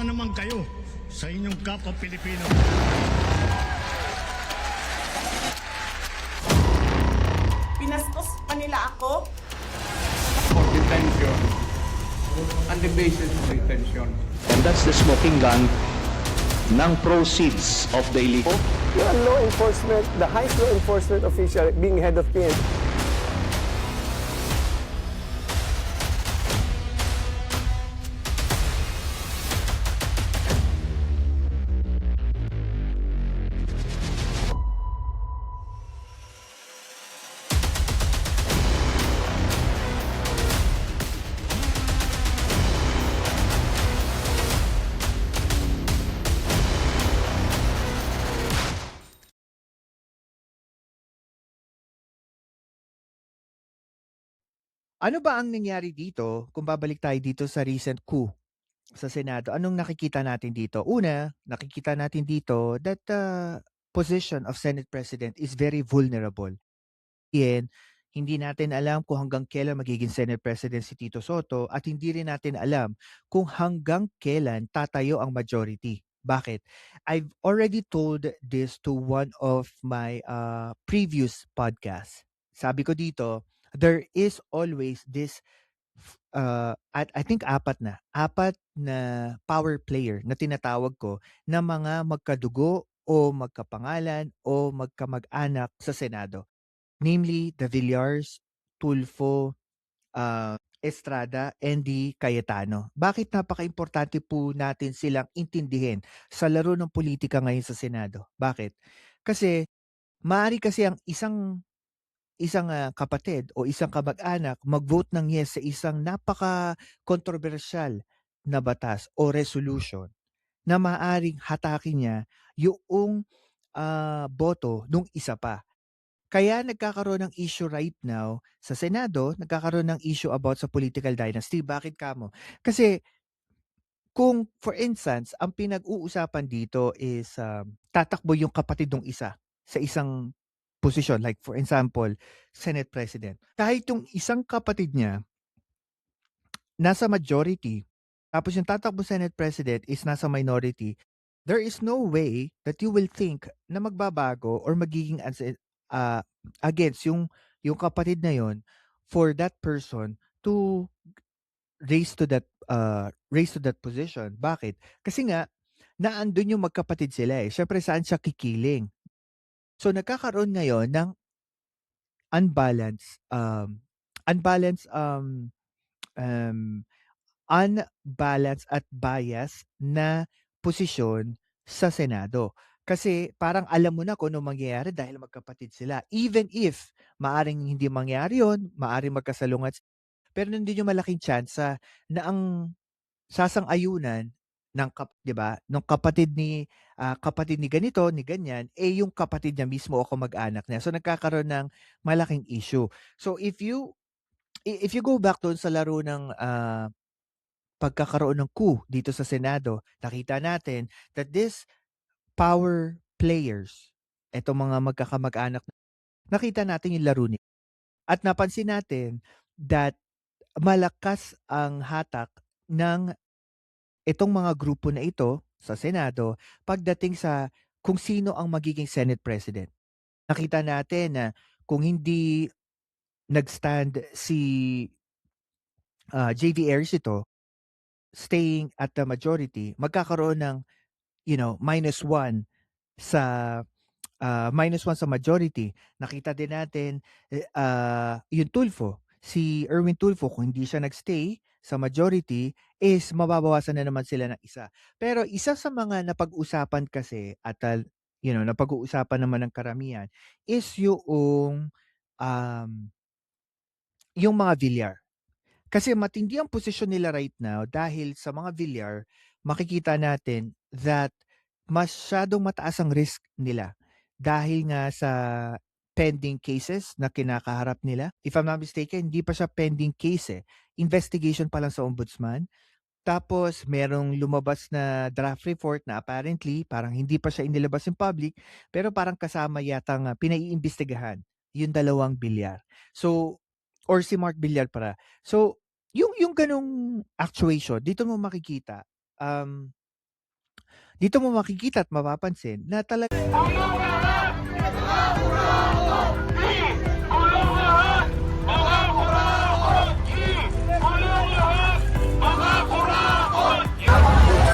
na naman kayo sa inyong kapwa Pilipino. Pinastos pa nila ako. For detention and the basis of detention. And that's the smoking gun ng proceeds of the illegal. You're a law enforcement, the highest law enforcement official being head of PNP. Ano ba ang nangyari dito kung babalik tayo dito sa recent coup sa Senado? Anong nakikita natin dito? Una, nakikita natin dito that the position of Senate President is very vulnerable. Yan, hindi natin alam kung hanggang kailan magiging Senate President si Tito Soto at hindi rin natin alam kung hanggang kailan tatayo ang majority. Bakit? I've already told this to one of my previous podcasts. Sabi ko dito, there is always this I think apat na power player na tinatawag ko na mga magkadugo o magkapangalan o magkamag-anak sa Senado. Namely, the Villars, Tulfo, Estrada, and the Cayetano. Bakit napaka-importante po natin silang intindihin sa laro ng politika ngayon sa Senado? Bakit? Kasi maaari kasi ang isang kapatid o isang kamag-anak mag-vote ng yes sa isang napaka-kontrobersyal na batas o resolution na maaaring hatakin niya yung boto nung isa pa. Kaya nagkakaroon ng issue right now sa Senado, nagkakaroon ng issue about sa political dynasty. Bakit kamo? Kasi kung for instance, ang pinag-uusapan dito is tatakbo yung kapatid ng isa sa isang posisyon, like for example, Senate President. Kahit yung isang kapatid niya nasa majority, tapos yung tatakbo Senate President is nasa minority, there is no way that you will think na magbabago or magiging against yung kapatid na yon for that person to raise to that position. Bakit? Kasi nga naandun yung magkapatid sila eh. Syempre saan siya kikiling? So nagkakaroon ngayon ng unbalanced at bias na posisyon sa Senado. Kasi parang alam mo na kung ano mangyayari dahil magkapatid sila. Even if maaring hindi mangyari yun, maaring magkasalungat, pero nandun yung malaking tsansa na ang sasang-ayunan ng 'di ba, nung kapatid ni ganito, ni ganyan, yung kapatid niya mismo o kamag-anak niya. So nagkakaroon ng malaking issue. So if you go back doon sa laro ng pagkakaroon ng coup dito sa Senado, nakita natin that this power players, etong mga magkakamag-anak, nakita natin yung laro nila. At napansin natin that malakas ang hatak ng itong mga grupo na ito sa Senado pagdating sa kung sino ang magiging Senate President. Nakita natin na kung hindi nag-stand si JV Ejercito staying at the majority, magkakaroon ng -1 sa -1 sa majority. Nakita din natin yung Tulfo, si Erwin Tulfo, kung hindi siya nagstay sa majority is mababawasan na naman sila ng isa. Pero isa sa mga napag-usapan kasi at napag-uusapan naman ng karamihan is yung mga Villar. Kasi matindi ang posisyon nila right now dahil sa mga Villar, makikita natin that masyadong mataas ang risk nila dahil nga sa pending cases na kinakaharap nila. If I'm not mistaken, hindi pa siya pending case eh. Investigation pa lang sa ombudsman. Tapos merong lumabas na draft report na apparently parang hindi pa siya inilabas in public pero parang kasama yatang pinaiimbestigahan yung dalawang Villar. So, or si Mark Villar para. So, yung ganong actuation, dito mo makikita, dito mo makikita at mapapansin na talaga